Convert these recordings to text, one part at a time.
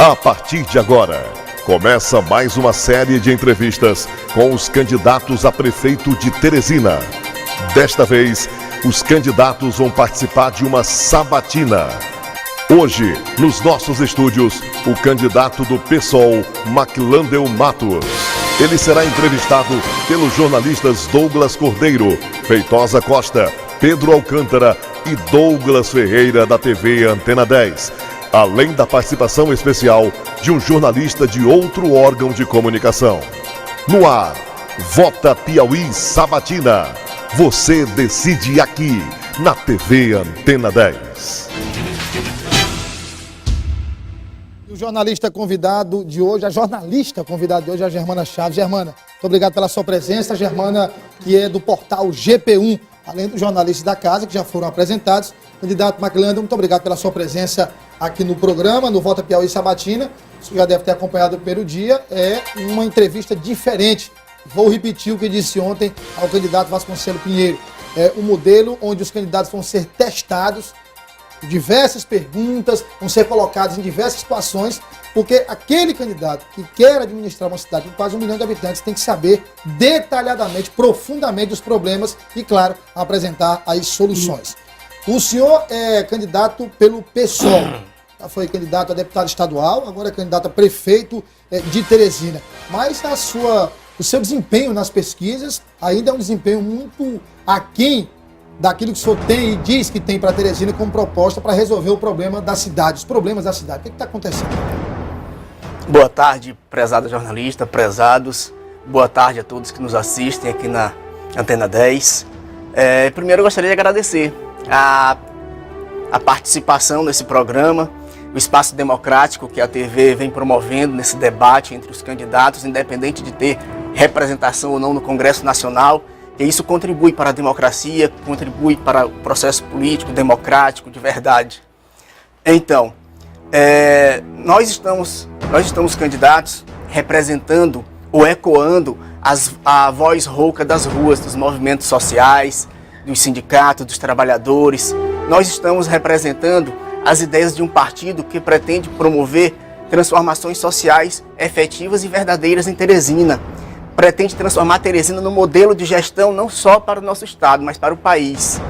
A partir de agora, começa mais uma série de entrevistas com os candidatos a prefeito de Teresina. Desta vez, os candidatos vão participar de uma sabatina. Hoje, nos nossos estúdios, o candidato do PSOL, Maclandel Matos. Ele será entrevistado pelos jornalistas Douglas Cordeiro, Feitosa Costa, Pedro Alcântara e Douglas Ferreira, da TV Antena 10. Além da participação especial de um jornalista de outro órgão de comunicação. No ar, Vota Piauí Sabatina. Você decide aqui, na TV Antena 10. O jornalista convidado de hoje, é a Germana Chaves. Germana, muito obrigado pela sua presença. Germana, que é do portal GP1, além dos jornalistas da casa, que já foram apresentados. Candidato Maclandel, muito obrigado pela sua presença aqui no programa, no Vota Piauí Sabatina. Você já deve ter acompanhado o primeiro dia. É uma entrevista diferente. Vou repetir o que disse ontem ao candidato Vasconcelos Pinheiro. É um modelo onde os candidatos vão ser testados, diversas perguntas, vão ser colocadas em diversas situações, porque aquele candidato que quer administrar uma cidade com quase 1 milhão de habitantes tem que saber detalhadamente, profundamente os problemas e, claro, apresentar as soluções. O senhor é candidato pelo PSOL, já foi candidato a deputado estadual, agora é candidato a prefeito de Teresina. Mas o seu desempenho nas pesquisas ainda é um desempenho muito aquém daquilo que o senhor tem e diz que tem para Teresina como proposta para resolver o problema da cidade, os problemas da cidade. O que está acontecendo? Boa tarde, prezada jornalista, prezados. Boa tarde a todos que nos assistem aqui na Antena 10. Primeiro eu gostaria de agradecer a participação nesse programa, o espaço democrático que a TV vem promovendo nesse debate entre os candidatos, independente de ter representação ou não no Congresso Nacional, e isso contribui para a democracia, contribui para o processo político, democrático, de verdade. Então, nós estamos candidatos representando ou ecoando a voz rouca das ruas, dos movimentos sociais, dos sindicatos, dos trabalhadores. Nós estamos representando as ideias de um partido que pretende promover transformações sociais efetivas e verdadeiras em Teresina. Pretende transformar Teresina no modelo de gestão não só para o nosso estado, mas para o país.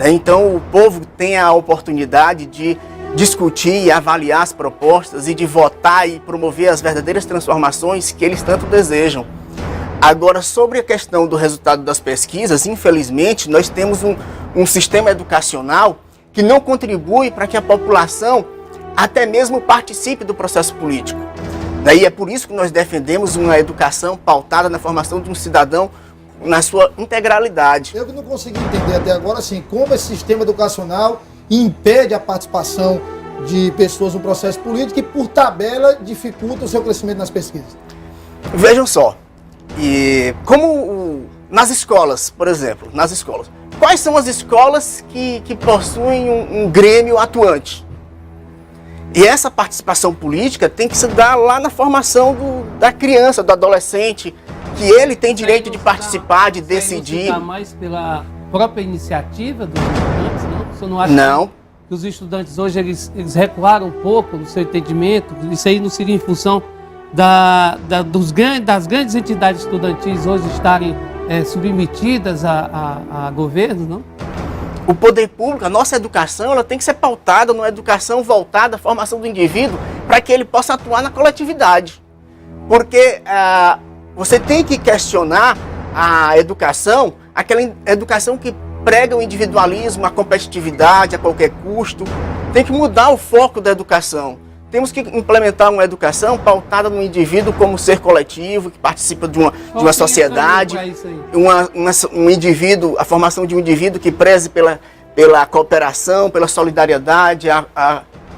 Então o povo tem a oportunidade de discutir e avaliar as propostas e de votar e promover as verdadeiras transformações que eles tanto desejam. Agora, sobre a questão do resultado das pesquisas, infelizmente, nós temos um sistema educacional que não contribui para que a população até mesmo participe do processo político. Daí é por isso que nós defendemos uma educação pautada na formação de um cidadão na sua integralidade. Eu que não consegui entender até agora, assim, como esse sistema educacional impede a participação de pessoas no processo político e, por tabela, dificulta o seu crescimento nas pesquisas. Vejam só, como nas escolas, por exemplo, quais são as escolas que possuem um grêmio atuante? E essa participação política tem que se dar lá na formação da criança, do adolescente, que ele tem direito de participar, de decidir. Você está mais pela própria iniciativa dos estudantes, não? Você não acha não. Que os estudantes hoje eles recuaram um pouco no seu entendimento? Isso aí não seria em função das grandes entidades estudantis hoje estarem submetidas a governo, não? O poder público, a nossa educação, ela tem que ser pautada numa educação voltada à formação do indivíduo para que ele possa atuar na coletividade. Porque você tem que questionar a educação, aquela educação que prega o individualismo, a competitividade a qualquer custo. Tem que mudar o foco da educação. Temos que implementar uma educação pautada no indivíduo como ser coletivo, que participa de uma sociedade, um indivíduo, a formação de um indivíduo que preze pela cooperação, pela solidariedade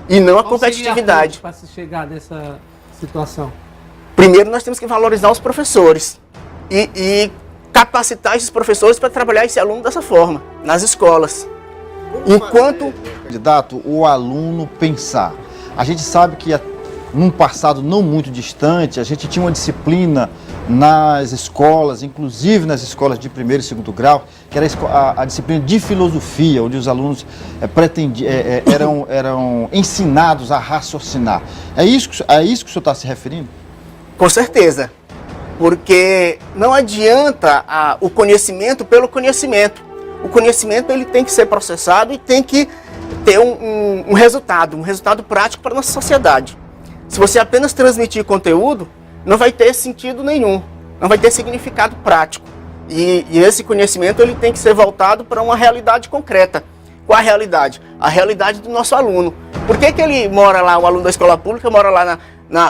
e não a competitividade. Para se chegar nessa situação? Primeiro, nós temos que valorizar os professores e capacitar esses professores para trabalhar esse aluno dessa forma, nas escolas. Enquanto... Candidato, o aluno pensar. A gente sabe que num passado não muito distante, a gente tinha uma disciplina nas escolas, inclusive nas escolas de primeiro e segundo grau, que era a disciplina de filosofia, onde os alunos eram ensinados a raciocinar. É isso que o senhor está se referindo? Com certeza, porque não adianta o conhecimento pelo conhecimento. O conhecimento ele tem que ser processado e tem que ter um resultado prático para a nossa sociedade. Se você apenas transmitir conteúdo, não vai ter sentido nenhum, não vai ter significado prático. E esse conhecimento ele tem que ser voltado para uma realidade concreta. Qual a realidade? A realidade do nosso aluno. Por que ele mora lá, o aluno da escola pública mora lá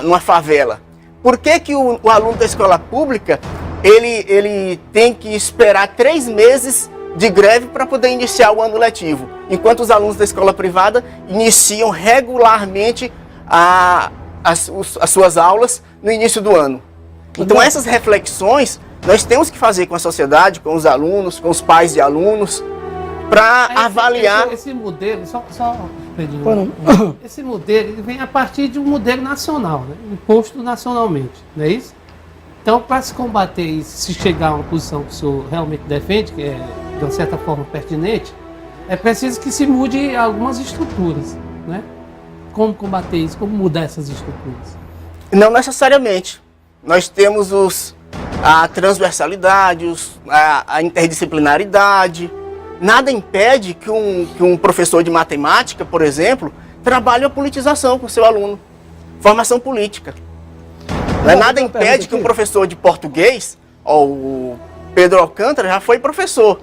numa favela? Por que o aluno da escola pública ele tem que esperar 3 meses de greve para poder iniciar o ano letivo, enquanto os alunos da escola privada iniciam regularmente as suas aulas no início do ano? Então essas reflexões nós temos que fazer com a sociedade, com os alunos, com os pais de alunos, para avaliar... Esse modelo, esse modelo ele vem a partir de um modelo nacional, né? Imposto nacionalmente, não é isso? Então, para se combater isso, se chegar a uma posição que o senhor realmente defende, que é de uma certa forma pertinente, é preciso que se mude algumas estruturas, né? Como combater isso? Como mudar essas estruturas? Não necessariamente. Nós temos a transversalidade, a interdisciplinaridade. Nada impede que um professor de matemática, por exemplo, trabalhe a politização com seu aluno. Formação política. Nada impede que um professor de português, o Pedro Alcântara já foi professor.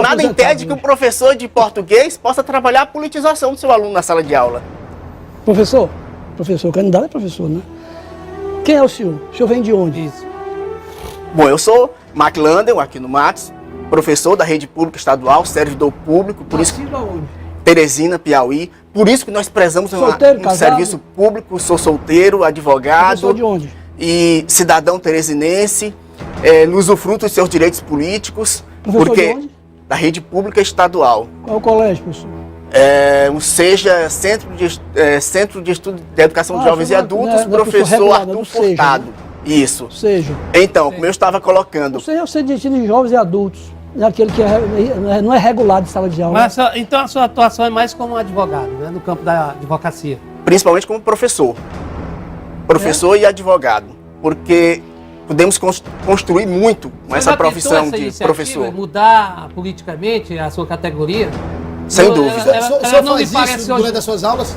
Nada impede que um professor de português possa trabalhar a politização do seu aluno na sala de aula. Professor, candidato é professor, né? Quem é o senhor? O senhor vem de onde? Isso. Bom, eu sou McLandon, aqui no Matos, professor da rede pública estadual, servidor público, por isso Teresina, Piauí, por isso que nós prezamos um serviço público, sou solteiro, advogado. Professor de onde? E cidadão teresinense, no usufruto dos seus direitos políticos. Professor porque de onde? Da rede pública estadual. Qual é o colégio, professor? Seja Centro de Estudo de Educação de Jovens e Adultos, professor Arthur Furtado. Né? Isso. Seja. Então, como eu estava colocando... Você é o Centro de Ensino de Jovens e Adultos, é aquele que não é regulado de sala de aula. Mas, então a sua atuação é mais como advogado, né? No campo da advocacia. Principalmente como professor. Professor e advogado. Porque podemos construir muito com essa profissão de professor. Mudar politicamente a sua categoria? Sem dúvida. O senhor faz isso durante as suas aulas?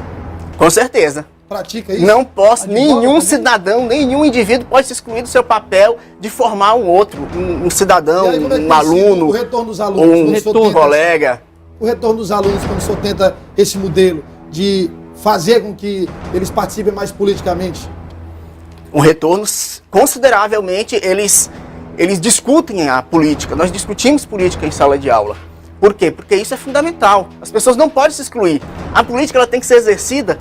Com certeza. Pratica isso? Não posso, nenhum cidadão, nenhum indivíduo pode se excluir do seu papel de formar um outro, um cidadão, um aluno, o retorno dos alunos, um colega. O retorno dos alunos, quando o senhor tenta esse modelo de fazer com que eles participem mais politicamente? Um retorno, consideravelmente, eles discutem a política. Nós discutimos política em sala de aula. Por quê? Porque isso é fundamental. As pessoas não podem se excluir. A política ela tem que ser exercida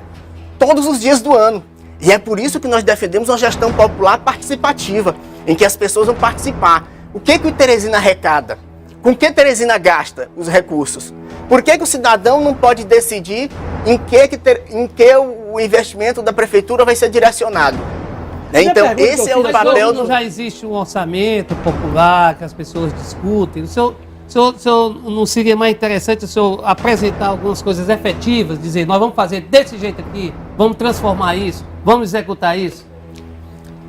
todos os dias do ano. E é por isso que nós defendemos uma gestão popular participativa, em que as pessoas vão participar. O que o Teresina arrecada? Com que Teresina gasta os recursos? Por que o cidadão não pode decidir em que o investimento da prefeitura vai ser direcionado? Então, esse é o papel do... Já existe um orçamento popular que as pessoas discutem. O senhor não seria mais interessante o senhor apresentar algumas coisas efetivas, dizer, nós vamos fazer desse jeito aqui, vamos transformar isso, vamos executar isso?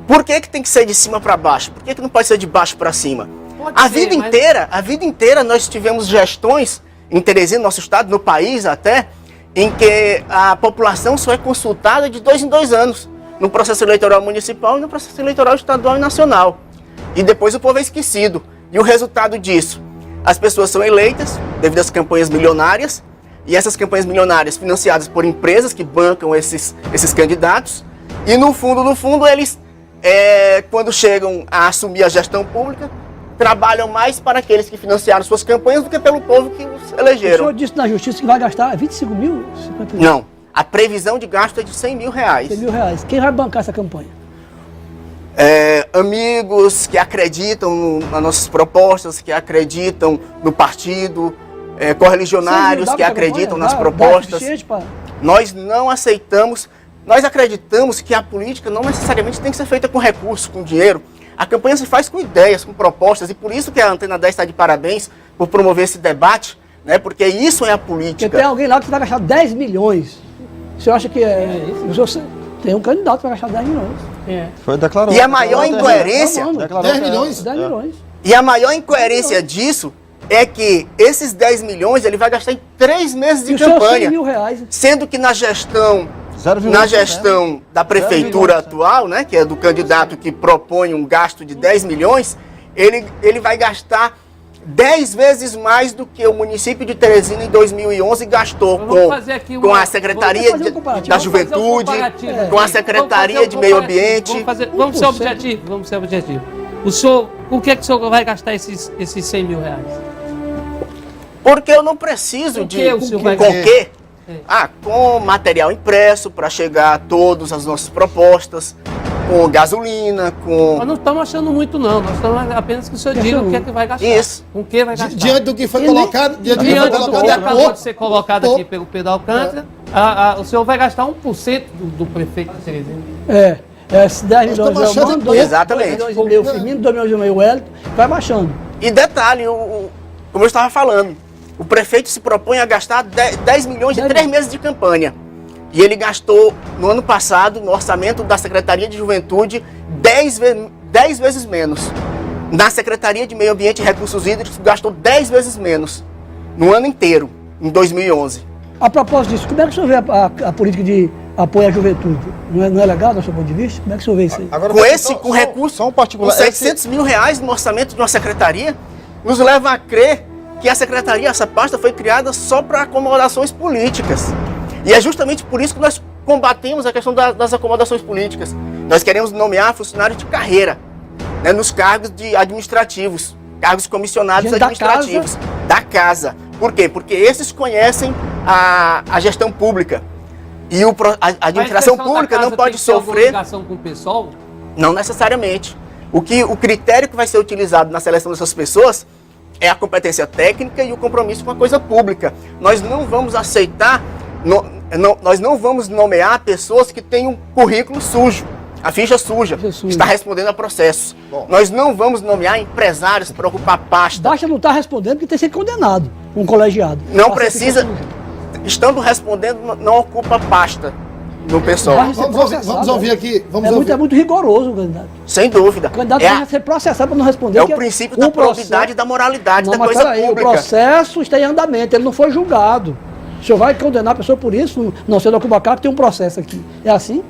Por que tem que ser de cima para baixo? Por que não pode ser de baixo para cima? A vida inteira nós tivemos gestões em Teresina, no nosso estado, no país até, em que a população só é consultada de 2 em 2 anos, no processo eleitoral municipal e no processo eleitoral estadual e nacional. E depois o povo é esquecido. E o resultado disso? As pessoas são eleitas devido às campanhas milionárias, e essas campanhas milionárias financiadas por empresas que bancam esses candidatos, e no fundo eles, quando chegam a assumir a gestão pública, trabalham mais para aqueles que financiaram suas campanhas do que pelo povo que os elegeram. O senhor disse na justiça que vai gastar 25 mil? 50 mil? Não, a previsão de gasto é de 100 mil reais. 100 mil reais. Quem vai bancar essa campanha? Amigos que acreditam nas nossas propostas, que acreditam no partido, correligionários que acreditam nas propostas. Nós não aceitamos Nós acreditamos que a política não necessariamente tem que ser feita com recursos, com dinheiro. A campanha se faz com ideias, com propostas, e por isso que a Antena 10 está de parabéns por promover esse debate, né? Porque isso é a política. Porque tem alguém lá que vai gastar 10 milhões. Você acha que é isso? Tem um candidato que vai gastar 10 milhões. Foi declarado. E a maior incoerência... 10 milhões? 10 milhões. E a maior incoerência disso é que esses 10 milhões ele vai gastar em 3 meses de E o senhor campanha. 100 mil reais. Sendo que na gestão 0,1%. da prefeitura atual, né, que é do candidato que propõe um gasto de 10 milhões, ele vai gastar 10 vezes mais do que o município de Teresina em 2011 gastou com a Secretaria da Juventude, com a Secretaria de Meio Ambiente. Vamos ser objetivos. O senhor, com o que o senhor vai gastar esses 100 mil reais? Porque eu não preciso de... Com o quê? Com material impresso para chegar a todas as nossas propostas, com gasolina, com... Nós não estamos achando muito, não. Nós estamos apenas que o senhor diga o que é que vai gastar. Isso. Com o que vai gastar. Diante do que foi colocado... Diante do que acabou de ser colocado aqui pelo Pedro Alcântara, o senhor vai gastar 1% do prefeito de Teresina. Esses 10 milhões eu mando, exatamente. 2 milhões e meio o Firmino, 2 milhões e meio o Wellington, vai baixando. E detalhe, como eu estava falando, o prefeito se propõe a gastar 10 milhões em 3 meses de campanha. E ele gastou, no ano passado, no orçamento da Secretaria de Juventude, 10 vezes menos. Na Secretaria de Meio Ambiente e Recursos Hídricos, gastou 10 vezes menos. No ano inteiro, em 2011. A propósito disso, como é que o senhor vê a política de apoio à juventude? Não é legal, do seu ponto de vista? Como é que o senhor vê isso aí? Agora, Com recurso, só um particular, com 700 mil reais no orçamento de uma secretaria, nos leva a crer que a secretaria, essa pasta, foi criada só para acomodações políticas. E é justamente por isso que nós combatemos a questão das acomodações políticas. Nós queremos nomear funcionários de carreira, né, nos cargos administrativos, cargos comissionados administrativos da casa. Por quê? Porque esses conhecem a gestão pública. E a administração pública não pode sofrer... ligação com o PSOL? Não necessariamente. O critério que vai ser utilizado na seleção dessas pessoas é a competência técnica e o compromisso com a coisa pública. Nós não vamos aceitar, nós não vamos nomear pessoas que têm um currículo sujo, a ficha suja, está respondendo a processos. Nós não vamos nomear empresários para ocupar pasta. Basta não estar respondendo porque tem que ser condenado, um colegiado. Não precisa, estando respondendo, não ocupa pasta no pessoal. Vamos ouvir aqui. É muito rigoroso o candidato. Sem dúvida. O candidato tem que ser processado para não responder. É o princípio da probidade e da moralidade da coisa pública. O processo está em andamento, ele não foi julgado. O senhor vai condenar a pessoa por isso? Não, sendo ocupa cargo, tem um processo aqui. É assim?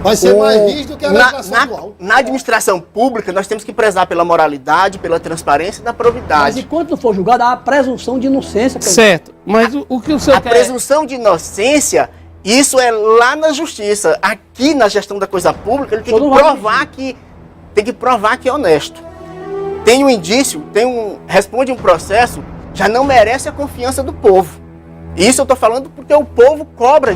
Vai ser mais rígido que a legislação atual. Na administração pública, nós temos que prezar pela moralidade, pela transparência e da probidade. Mas enquanto não for julgado, há a presunção de inocência. Certo, mas o que o senhor quer... A presunção de inocência, isso é lá na justiça. Aqui na gestão da coisa pública, ele tem que provar que é honesto. Tem um indício, responde um processo, já não merece a confiança do povo. Isso eu estou falando porque o povo cobra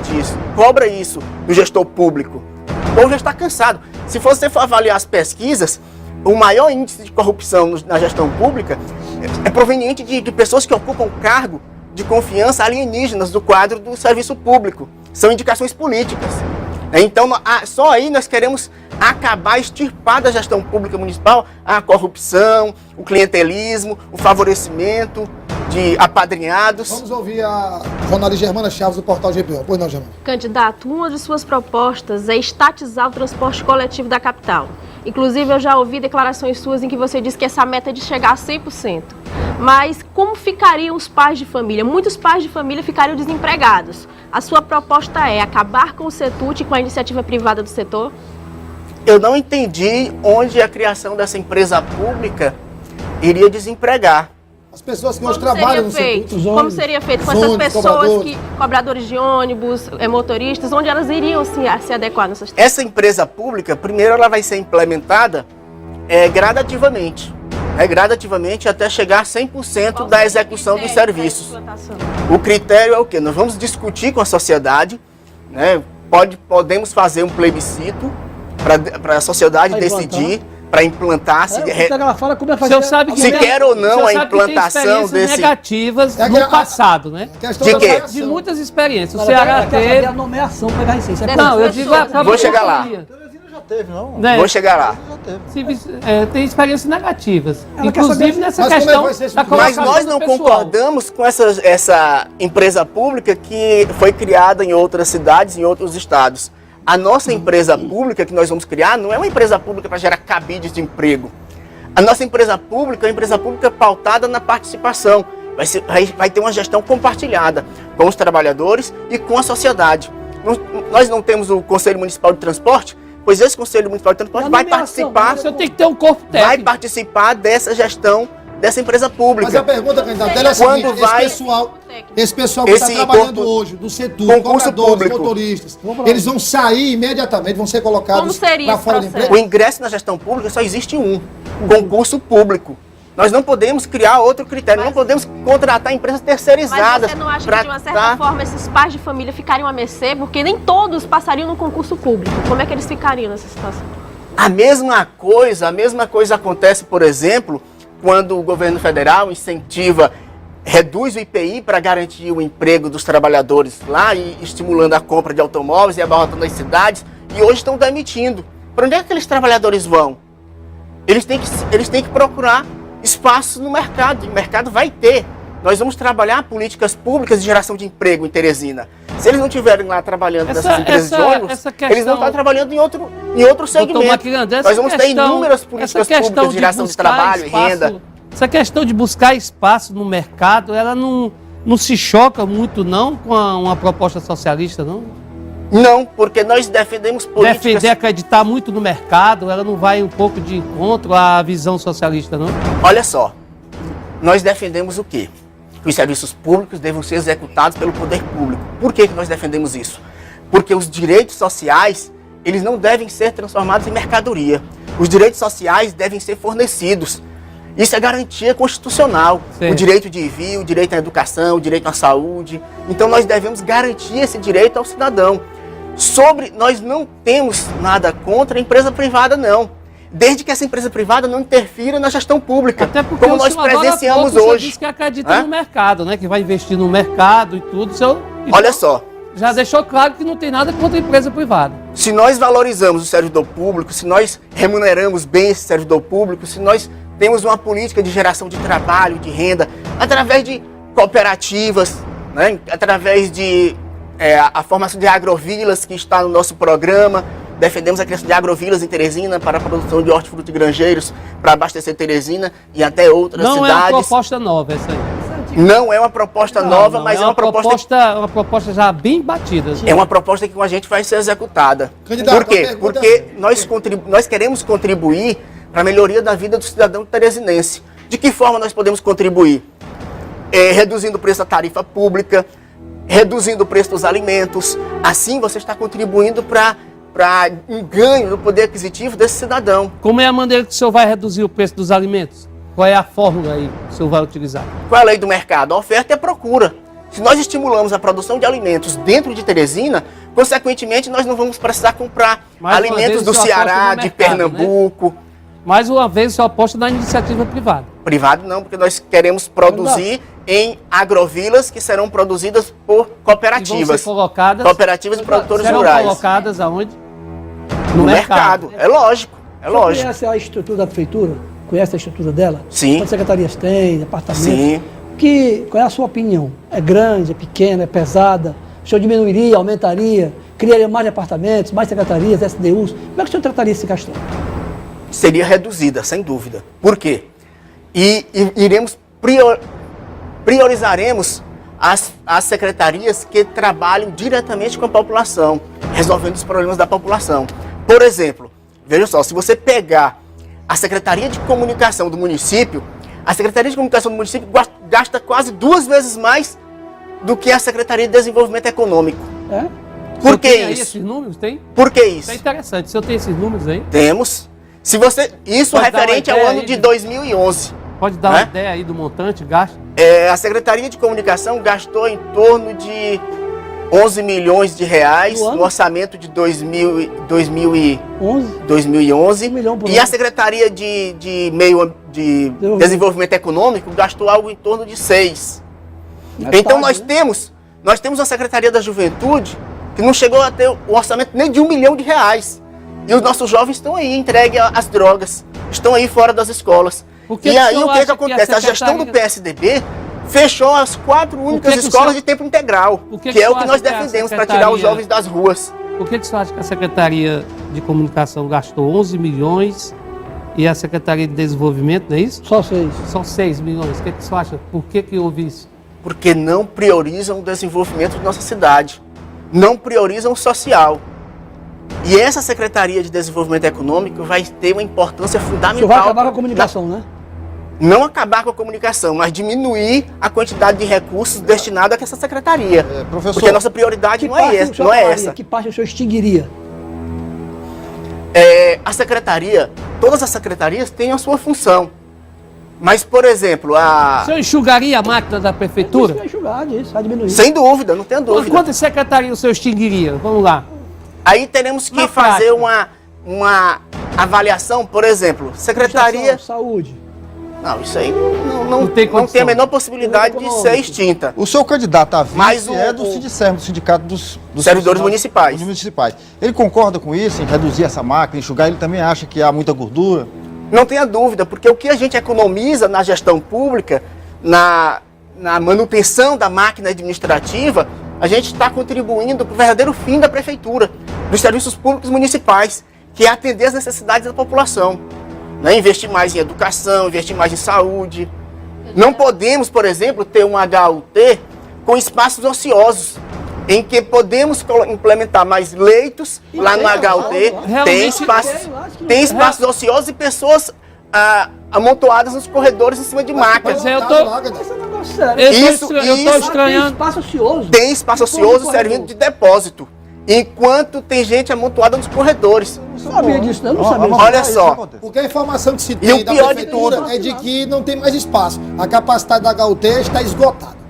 isso do gestor público. O povo já está cansado. Se você for avaliar as pesquisas, o maior índice de corrupção na gestão pública é proveniente de pessoas que ocupam cargo de confiança alienígenas do quadro do serviço público. São indicações políticas. Então, só aí nós queremos acabar, extirpar da gestão pública municipal a corrupção, o clientelismo, o favorecimento de apadrinhados. Vamos ouvir a jornalista Germana Chaves do portal GPO. Pois não, Germana? Candidato, uma de suas propostas é estatizar o transporte coletivo da capital. Inclusive, eu já ouvi declarações suas em que você disse que essa meta é de chegar a 100%. Mas como ficariam os pais de família? Muitos pais de família ficariam desempregados. A sua proposta é acabar com o CETUT e com a iniciativa privada do setor? Eu não entendi onde a criação dessa empresa pública iria desempregar. As pessoas que hoje trabalham no setor. Como seria feito com essas pessoas, cobradores de ônibus, motoristas, onde elas iriam se adequar nessa situação? Essa empresa pública, primeiro ela vai ser implementada gradativamente. Gradativamente até chegar a 100% da execução dos serviços. O critério é o quê? Nós vamos discutir com a sociedade, né? Podemos fazer um plebiscito para a sociedade decidir para implantar, Ela fala como é O senhor sabe que se quer ou não o senhor a sabe que tem implantação experiências desse... negativas É no que passado, né? questão De da quê? avaliação. De muitas experiências. O Ela Ceará quer saber teve... a nomeação para pegar licença. Não, eu digo a própria Vou chegar lá. autonomia, Teresina já teve, não? né? Vou chegar lá. Já teve. Tem experiências negativas. Ela quer Inclusive saber- nessa Mas como é que questão vai ser esse da processo? Mas colocação nós não do pessoal. concordamos com essa empresa pública que foi criada em outras cidades, em outros estados. A nossa empresa pública que nós vamos criar não é uma empresa pública para gerar cabides de emprego. A nossa empresa pública é uma empresa pública pautada na participação. Vai ter uma gestão compartilhada com os trabalhadores e com a sociedade. Nós não temos o Conselho Municipal de Transporte, pois esse Conselho Municipal de Transporte vai participar, O senhor tem que ter um corpo vai técnico. participar dessa gestão dessa empresa pública. Mas a pergunta, candidato, ela é a Quando seguinte, vai- esse pessoal que está Esse trabalhando corpo- hoje, do setor, concurso cobradores, público. motoristas, eles vão sair imediatamente, vão ser colocados Como seria para esse fora do processo? emprego? O ingresso na gestão pública só existe um, concurso público. Nós não podemos criar outro critério, não podemos contratar empresas Mas terceirizadas. você não acha que, pra de uma certa forma, esses pais de família ficariam a mercê? Porque nem todos passariam no concurso público. Como é que eles ficariam nessa situação? A mesma coisa acontece, por exemplo, quando o governo federal reduz o IPI para garantir o emprego dos trabalhadores lá e estimulando a compra de automóveis e abarrotando as cidades, e hoje estão demitindo. Para onde é que aqueles trabalhadores vão? Eles têm que procurar espaço no mercado, e o mercado vai ter. Nós vamos trabalhar políticas públicas de geração de emprego em Teresina. Se eles não estiverem lá trabalhando nessas empresas de ônibus, eles vão estar trabalhando em outro segmento. Nós vamos ter inúmeras políticas públicas de geração de trabalho e renda. Essa questão de buscar espaço no mercado, ela não se choca muito não com uma proposta socialista, não? Não, porque nós defendemos políticas... Defender, acreditar muito no mercado, ela não vai um pouco de encontro à visão socialista, não? Olha só, nós defendemos o quê? Que os serviços públicos devam ser executados pelo poder público. Por que nós defendemos isso? Porque os direitos sociais, eles não devem ser transformados em mercadoria. Os direitos sociais devem ser fornecidos. Isso é garantia constitucional. Sim. O direito de vir, o direito à educação, o direito à saúde. Então nós devemos garantir esse direito ao cidadão. Nós não temos nada contra a empresa privada, não. Desde que essa empresa privada não interfira na gestão pública, Até porque como o nós senhor agora há presenciamos pouco, o senhor hoje. disse que acredita no mercado, né? Que vai investir no mercado e tudo. O senhor, Olha só, já deixou claro que não tem nada contra a empresa privada. se nós valorizamos o servidor público, se nós remuneramos bem esse servidor público, se nós temos uma política de geração de trabalho, de renda, através de cooperativas, né? Através de a formação de agrovilas que está no nosso programa. Defendemos a criação de agrovilas em Teresina para a produção de hortifruti e granjeiros para abastecer Teresina e até outras Não cidades. é uma proposta nova essa aí. Não é uma proposta nova, Não, mas é uma proposta já bem batida. É uma proposta que com a gente vai ser executada. Candidato, Por quê? a pergunta Porque nós queremos contribuir para a melhoria da vida do cidadão teresinense. De que forma nós podemos contribuir? Reduzindo o preço da tarifa pública, reduzindo o preço dos alimentos. Assim você está contribuindo para um ganho no poder aquisitivo desse cidadão. Como é a maneira que o senhor vai reduzir o preço dos alimentos? Qual é a fórmula aí que o senhor vai utilizar? Qual é a lei do mercado? A oferta e a procura. Se nós estimulamos a produção de alimentos dentro de Teresina, consequentemente nós não vamos precisar comprar Mais uma alimentos vez, do o senhor aposta Ceará, no de mercado, Pernambuco. Mais uma vez, o senhor aposta na iniciativa privada. Privado não, porque nós queremos produzir em agrovilas que serão produzidas por E vão cooperativas. ser colocadas... Cooperativas e produtores serão rurais. colocadas aonde? No mercado. É lógico, é Você lógico. conhece a estrutura da prefeitura? Conhece a estrutura dela? Sim. Quantas secretarias tem, departamentos? Sim. Qual é a sua opinião? É grande, é pequena, é pesada? O senhor diminuiria, aumentaria? Criaria mais departamentos, mais secretarias, SDUs? Como é que o senhor trataria esse questão? Seria reduzida, sem dúvida. Por quê? Priorizaremos as secretarias que trabalham diretamente com a população, resolvendo os problemas da população. Por exemplo, veja só, se você pegar a Secretaria de Comunicação do município, a Secretaria de Comunicação do município gasta quase 2 vezes mais do que a Secretaria de Desenvolvimento Econômico. É? Por que Tem aí isso? esses números? Tem? Por que isso? Isso é interessante. O senhor tem esses números aí? Temos. Isso Pode dar uma referente ao ideia ano aí de de- 2011. Pode dar uma Né? ideia aí do montante, gasto? A Secretaria de Comunicação gastou em torno de 11 milhões de reais No ano? no orçamento de 2011. 11 milhão por E ano. a Secretaria de Desenvolvimento Econômico gastou algo em torno de 6. Então nós temos uma Secretaria da Juventude que não chegou a ter o orçamento nem de R$1 milhão. E os nossos jovens estão aí entregues às drogas, estão aí fora das escolas. E aí o que acontece? A gestão do PSDB fechou as 4 únicas escolas de tempo integral, que é o que nós defendemos para tirar os jovens das ruas. Por que você acha que a Secretaria de Comunicação gastou 11 milhões e a Secretaria de Desenvolvimento, não é isso? Só 6. São 6 milhões. O que você acha? Por que houve isso? Porque não priorizam o desenvolvimento de nossa cidade, não priorizam o social. E essa Secretaria de Desenvolvimento Econômico vai ter uma importância fundamental. Isso vai acabar com a comunicação, né? Não acabar com a comunicação, mas diminuir a quantidade de recursos destinados a essa secretaria. Professor, porque a nossa prioridade não é essa. Que parte o senhor extinguiria? A secretaria, todas as secretarias têm a sua função. Mas, por exemplo, O senhor enxugaria a máquina da prefeitura? Isso vai enxugar disso, vai diminuir. sem dúvida, não tenho dúvida. Quantas secretarias o senhor extinguiria? Vamos lá. Aí teremos que Na fazer prática. uma avaliação, por exemplo, secretaria... Saúde. Não, isso aí Não tem não tem a condição. menor possibilidade de ser extinta. o seu candidato a vice Mas é do SINDICERM, do Sindicato dos Servidores Municipais. Municipais. Ele concorda com isso, em reduzir essa máquina, enxugar? Ele também acha que há muita gordura? Não tenha dúvida, porque o que a gente economiza na gestão pública, na manutenção da máquina administrativa, a gente está contribuindo para o verdadeiro fim da prefeitura, dos serviços públicos municipais, que é atender as necessidades da população. Né? Investir mais em educação, investir mais em saúde. Não podemos, por exemplo, ter um HUT com espaços ociosos, em que podemos implementar mais leitos lá no HUT, tem espaços ociosos e pessoas amontoadas nos corredores em cima de macas. Mas eu tô Esse é um negócio sério. eu Isso- tô Tem estranhando. espaço ocioso. Tem espaço ocioso servindo de depósito, enquanto tem gente amontoada nos corredores. Eu não sabia disso, eu não sabia disso. Olha só. Porque a informação que se E tem o da pior de prefeitura tudo- é de que não tem mais espaço. A capacidade da HUT está esgotada.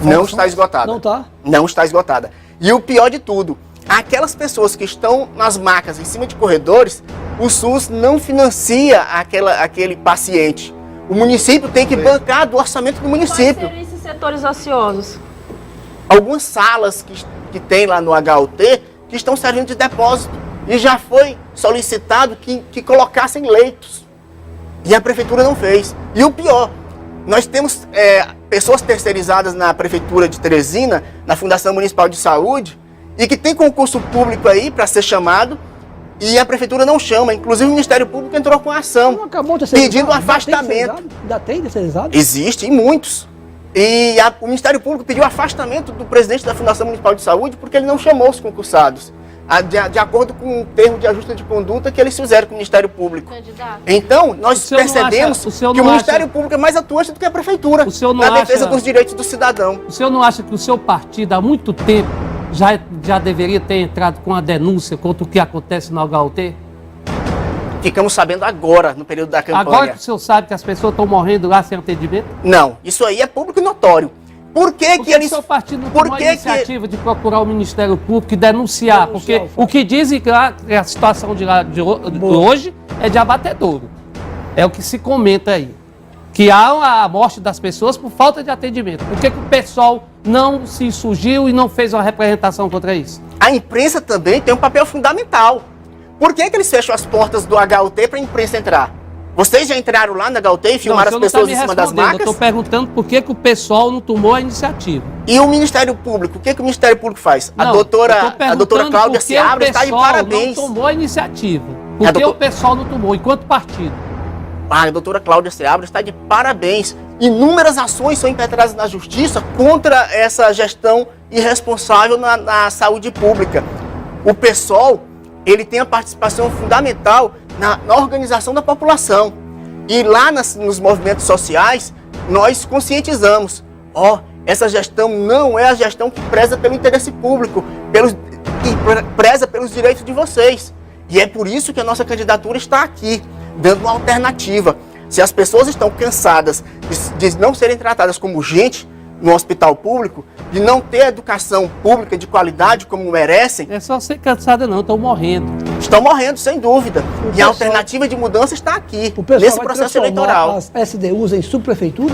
Não está esgotada. Não tá? Não está esgotada. E o pior de tudo, aquelas pessoas que estão nas macas em cima de corredores, o SUS não financia aquele paciente. O município tem que bancar do orçamento do Quais município. seriam esses setores ociosos? Algumas salas que tem lá no HUT que estão servindo de depósito. E já foi solicitado que colocassem leitos. E a prefeitura não fez. E o pior, nós temos pessoas terceirizadas na prefeitura de Teresina, na Fundação Municipal de Saúde, e que tem concurso público aí para ser chamado, e a prefeitura não chama. Inclusive o Ministério Público entrou com ação, Não acabou de terceirizado? pedindo Ainda tem afastamento. terceirizado? Ainda tem terceirizado? Existe, e muitos. E o Ministério Público pediu afastamento do presidente da Fundação Municipal de Saúde porque ele não chamou os concursados, de acordo com o termo de ajuste de conduta que eles fizeram com o Ministério Público. Candidato. Então, nós O senhor não percebemos acha- o senhor que o não Ministério acha- Público é mais atuante do que a Prefeitura O senhor não na defesa acha- dos direitos do cidadão. O senhor não acha que o seu partido, há muito tempo, já deveria ter entrado com a denúncia contra o que acontece no HUT? Ficamos sabendo agora, no período da campanha. Agora que o senhor sabe que as pessoas estão morrendo lá sem atendimento? Não, isso aí é público e notório. Por que Por que que o eles... seu partido não por tomou a que que- iniciativa de procurar o Ministério Público e denunciar? Denunciar Porque o fato. o que dizem que lá, que a situação de hoje é de abatedouro. É o que se comenta aí. Que há a morte das pessoas por falta de atendimento. Por que o pessoal não se insurgiu e não fez uma representação contra isso? A imprensa também tem um papel fundamental. Por que que eles fecham as portas do HUT para a imprensa entrar? Vocês já entraram lá na HUT e filmaram as pessoas em cima das Eu macas? estou perguntando por que o pessoal não tomou a iniciativa. E o Ministério Público, o que que o Ministério Público faz? Não, a eu tô doutora perguntando Cláudia por que Seabra está de o pessoal parabéns. não tomou a iniciativa. Por A que doutor- o pessoal não tomou, enquanto partido? A doutora Cláudia Seabra está de parabéns. Inúmeras ações são impetradas na justiça contra essa gestão irresponsável na saúde pública. O PSOL, ele tem a participação fundamental na organização da população. E lá nos movimentos sociais, nós conscientizamos. Essa gestão não é a gestão que preza pelo interesse público, que preza pelos direitos de vocês. E é por isso que a nossa candidatura está aqui, dando uma alternativa. Se as pessoas estão cansadas de não serem tratadas como gente no hospital público, de não ter educação pública de qualidade como merecem, Não é só ser cansada não, estão morrendo. estão morrendo, sem dúvida. E pessoal- a alternativa de mudança está aqui, O pessoal nesse vai processo transformar eleitoral. as SDUs em subprefeitura?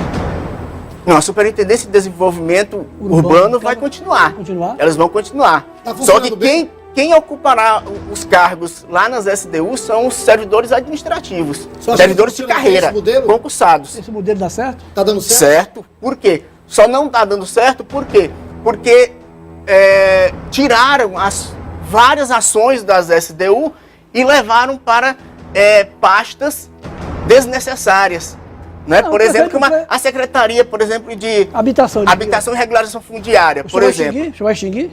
Não, a Superintendência de Desenvolvimento Urbano vai continuar. Continuar? Elas vão continuar. Tá Só funcionando que bem? quem ocupará os cargos lá nas SDUs são os servidores administrativos, Só acha servidores que de funciona bem carreira, esse modelo? concursados. Esse modelo dá certo? Tá dando certo? Certo? Por quê? Só não está dando certo por quê? Porque tiraram as várias ações das SDU e levaram para pastas desnecessárias. Né? Não, Por exemplo, prefeito, a Secretaria, por exemplo, de Habitação. Habitação e Regularização Fundiária, O por senhor exemplo. O senhor vai extinguir?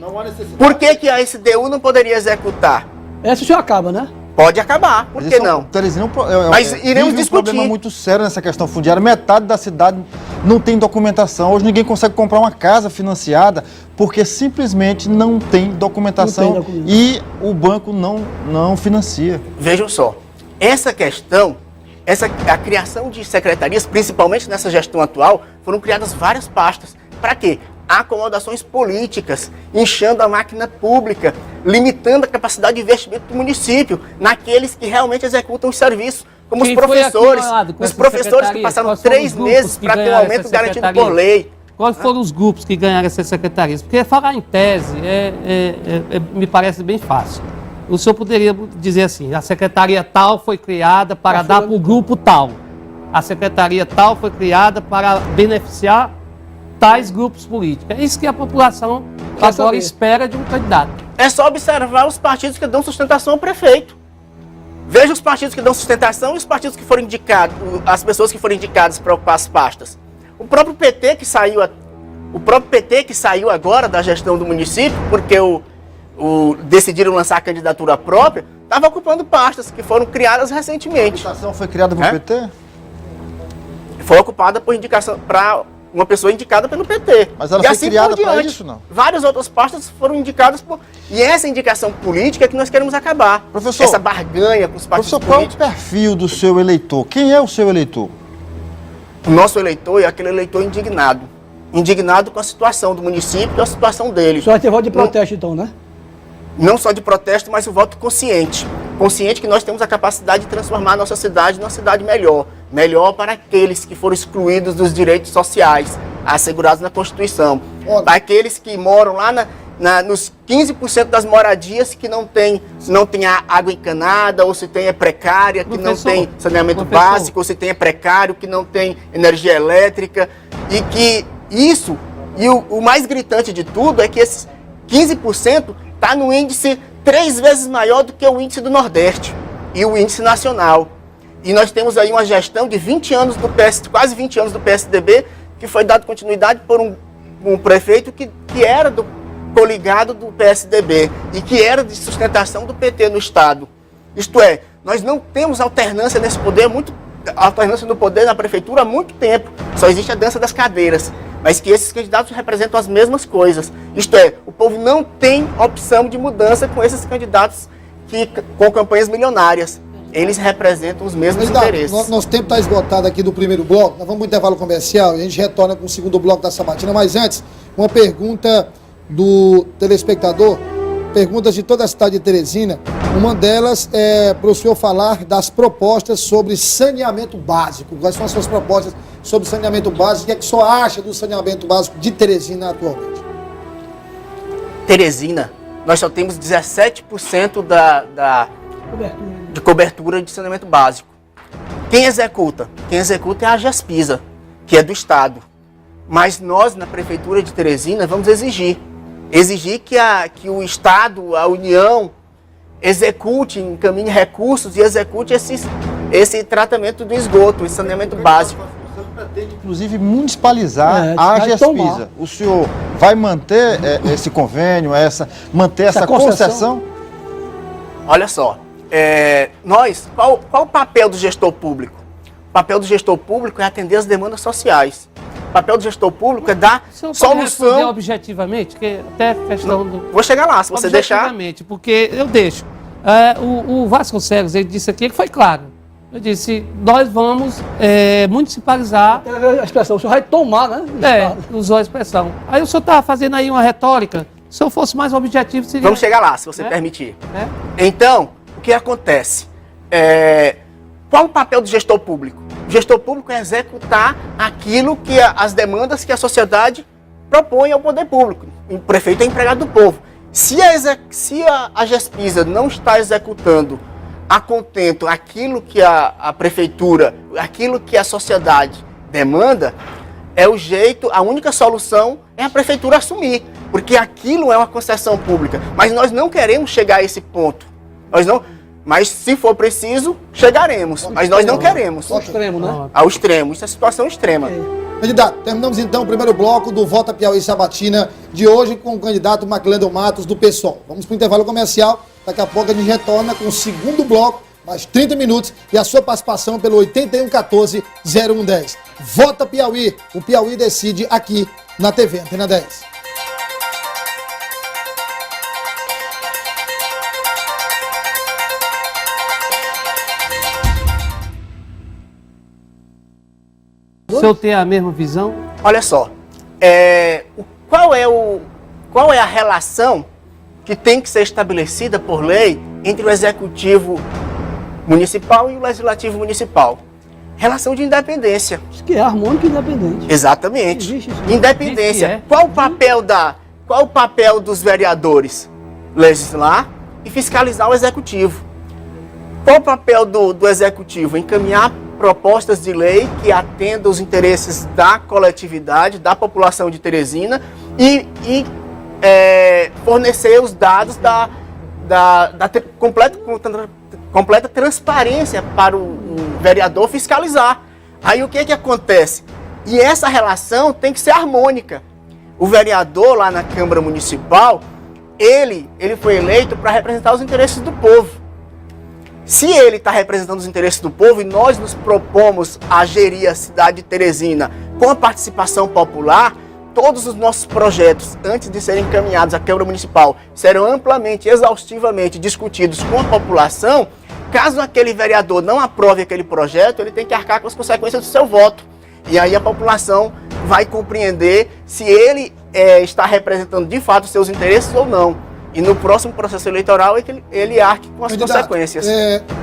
Por que a SDU não poderia executar? Essa o senhor acaba, né? Pode acabar, por Mas que esse não? Teresina Mas iremos vive discutir. um problema muito sério nessa questão fundiária. Metade da cidade não tem documentação. Hoje ninguém consegue comprar uma casa financiada porque simplesmente não tem documentação, Não tem documentação. e o banco não financia. Vejam só, essa questão, a criação de secretarias, principalmente nessa gestão atual, foram criadas várias pastas. Para quê? Acomodações políticas, inchando a máquina pública, limitando a capacidade de investimento do município naqueles que realmente executam os serviços, como os Quem foi professores. acumulado com Os essa professores que secretaria? passaram Quais foram 3 os grupos meses que para ter um ganharam aumento essa garantido secretaria? por lei. Quais foram os grupos que ganharam essas secretarias? Porque falar em tese me parece bem fácil. O senhor poderia dizer assim, a secretaria tal foi criada para dar para o grupo tal. A secretaria tal foi criada para beneficiar tais grupos políticos. É isso que a população Quer agora saber. espera de um candidato. É só observar os partidos que dão sustentação ao prefeito. Veja os partidos que dão sustentação e os partidos que foram indicados, as pessoas que foram indicadas para ocupar as pastas. O próprio PT que saiu agora da gestão do município, porque decidiram lançar a candidatura própria, estava ocupando pastas que foram criadas A recentemente. habitação foi criada pelo PT? Foi ocupada por indicação para uma pessoa indicada pelo PT. Mas ela E foi assim criada por pra diante. isso, não? Várias outras pastas foram indicadas por... E essa indicação política é que nós queremos acabar. Professor, essa barganha com os partidos Professor, qual é o políticos. perfil do seu eleitor? Quem é o seu eleitor? O nosso eleitor é aquele eleitor indignado. Indignado com a situação do município e a situação dele. O senhor vai ter voto de protesto, então, né? Não só de protesto, mas o voto consciente. Consciente que nós temos a capacidade de transformar a nossa cidade numa cidade melhor. Melhor para aqueles que foram excluídos dos direitos sociais, assegurados na Constituição. Óbvio. Para aqueles que moram lá nos 15% das moradias que não tem água encanada, ou se tem é precária, que não Professor, tem saneamento professor. básico, ou se tem é precário, que não tem energia elétrica. E que isso, e o mais gritante de tudo, é que esses 15% está no índice 3 vezes maior do que o índice do Nordeste e o índice nacional. E nós temos aí uma gestão de 20 anos quase 20 anos do PSDB, que foi dado continuidade por um prefeito que era coligado do PSDB e que era de sustentação do PT no Estado. Isto é, nós não temos alternância nesse poder, alternância no poder na prefeitura há muito tempo. Só existe a dança das cadeiras, mas que esses candidatos representam as mesmas coisas. Isto é, o povo não tem opção de mudança com esses candidatos com campanhas milionárias. Eles representam os mesmos interesses. Nosso tempo está esgotado aqui do primeiro bloco. Nós vamos para o intervalo comercial e a gente retorna com o segundo bloco da Sabatina. Mas antes, uma pergunta do telespectador. Perguntas de toda a cidade de Teresina. Uma delas é para o senhor falar das propostas sobre saneamento básico. Quais são as suas propostas sobre saneamento básico? O que é que o senhor acha do saneamento básico de Teresina atualmente? Teresina, nós só temos 17% de cobertura de saneamento básico. Quem executa? Quem executa é a Agespisa, que é do Estado. Mas nós, na Prefeitura de Teresina, vamos exigir que o Estado, a União, execute, encaminhe recursos e execute esse tratamento do esgoto, esse saneamento básico. Inclusive municipalizar a vai Agespisa. tomar. O senhor vai manter esse convênio, manter essa concessão? Olha só, qual o papel do gestor público? O papel do gestor público é atender as demandas sociais. O papel do gestor público é dar O senhor pode responder solução. objetivamente, que até questão do... Vou chegar lá, se você deixar. Objetivamente, porque eu deixo. O Vasconcelos, ele disse aqui que foi claro. Eu disse, nós vamos municipalizar. A expressão, o senhor vai tomar, né? Usou a expressão. Aí o senhor estava fazendo aí uma retórica. Se eu fosse mais objetivo, seria... Vamos chegar lá, se você permitir. Então, o que acontece? Qual o papel do gestor público? O gestor público é executar aquilo que as demandas que a sociedade propõe ao poder público. O prefeito é empregado do povo. Se a GESPISA não está executando a contento aquilo que a prefeitura, aquilo que a sociedade demanda, a única solução é a prefeitura assumir, porque aquilo é uma concessão pública. Mas nós não queremos chegar a esse ponto. Mas se for preciso, chegaremos. Mas nós não queremos. Ao extremo, né? Ao extremo. Isso é situação extrema. Candidato, terminamos então o primeiro bloco do Vota Piauí Sabatina de hoje com o candidato Maclendon Matos do PSOL. Vamos para o intervalo comercial. Daqui a pouco a gente retorna com o segundo bloco, mais 30 minutos, e a sua participação pelo 8114-0110. Vota Piauí. O Piauí decide aqui na TV Antena 10. O senhor tem a mesma visão? Olha só, qual é a relação que tem que ser estabelecida por lei entre o Executivo Municipal e o Legislativo Municipal? Relação de independência. Isso que é harmônico e independente. Exatamente. Existe isso. Independência. Qual o papel dos vereadores? Legislar e fiscalizar o Executivo. Qual o papel do Executivo? Encaminhar propostas de lei que atendam os interesses da coletividade, da população de Teresina e fornecer os dados da completa transparência para o vereador fiscalizar. Aí o que acontece? E essa relação tem que ser harmônica. O vereador lá na Câmara Municipal, ele foi eleito para representar os interesses do povo. Se ele está representando os interesses do povo e nós nos propomos a gerir a cidade de Teresina com a participação popular, todos os nossos projetos, antes de serem encaminhados à Câmara Municipal, serão amplamente, exaustivamente discutidos com a população. Caso aquele vereador não aprove aquele projeto, ele tem que arcar com as consequências do seu voto. E aí a população vai compreender se ele está representando de fato os seus interesses ou não. E no próximo processo eleitoral ele arque com as consequências.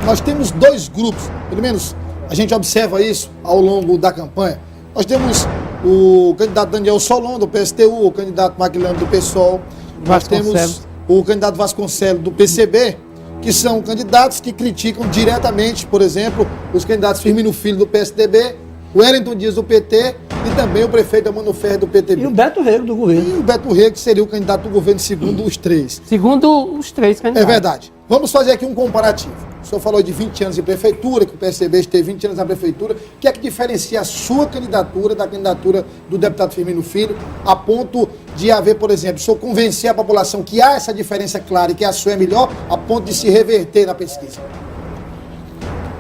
Nós temos dois grupos, pelo menos a gente observa isso ao longo da campanha. Nós temos o candidato Daniel Solon, do PSTU, o candidato Maclendon do PSOL. Nós temos o candidato Vasconcelos, do PCB, que são candidatos que criticam diretamente, por exemplo, os candidatos Firmino Filho, do PSDB, o Wellington Dias, do PT, e também o prefeito Amano Ferreira, do PTB. E o Beto Rego, do governo. E o Beto Rego, que seria o candidato do governo, segundo os três. Segundo os três candidatos. É verdade. Vamos fazer aqui um comparativo. O senhor falou de 20 anos de prefeitura, que o PSDB esteve 20 anos na prefeitura. O que é que diferencia a sua candidatura da candidatura do deputado Firmino Filho, a ponto de haver, por exemplo, o senhor convencer a população que há essa diferença clara e que a sua é melhor, a ponto de se reverter na pesquisa?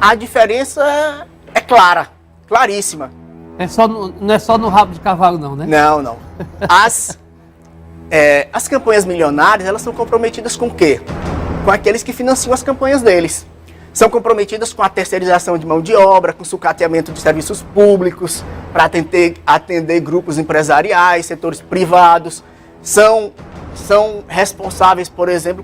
A diferença é clara, claríssima. Não é só no rabo de cavalo, não, né? Não. As campanhas milionárias, elas são comprometidas com o quê? Com aqueles que financiam as campanhas deles. São comprometidas com a terceirização de mão de obra, com o sucateamento de serviços públicos, para atender grupos empresariais, setores privados. São responsáveis, por exemplo,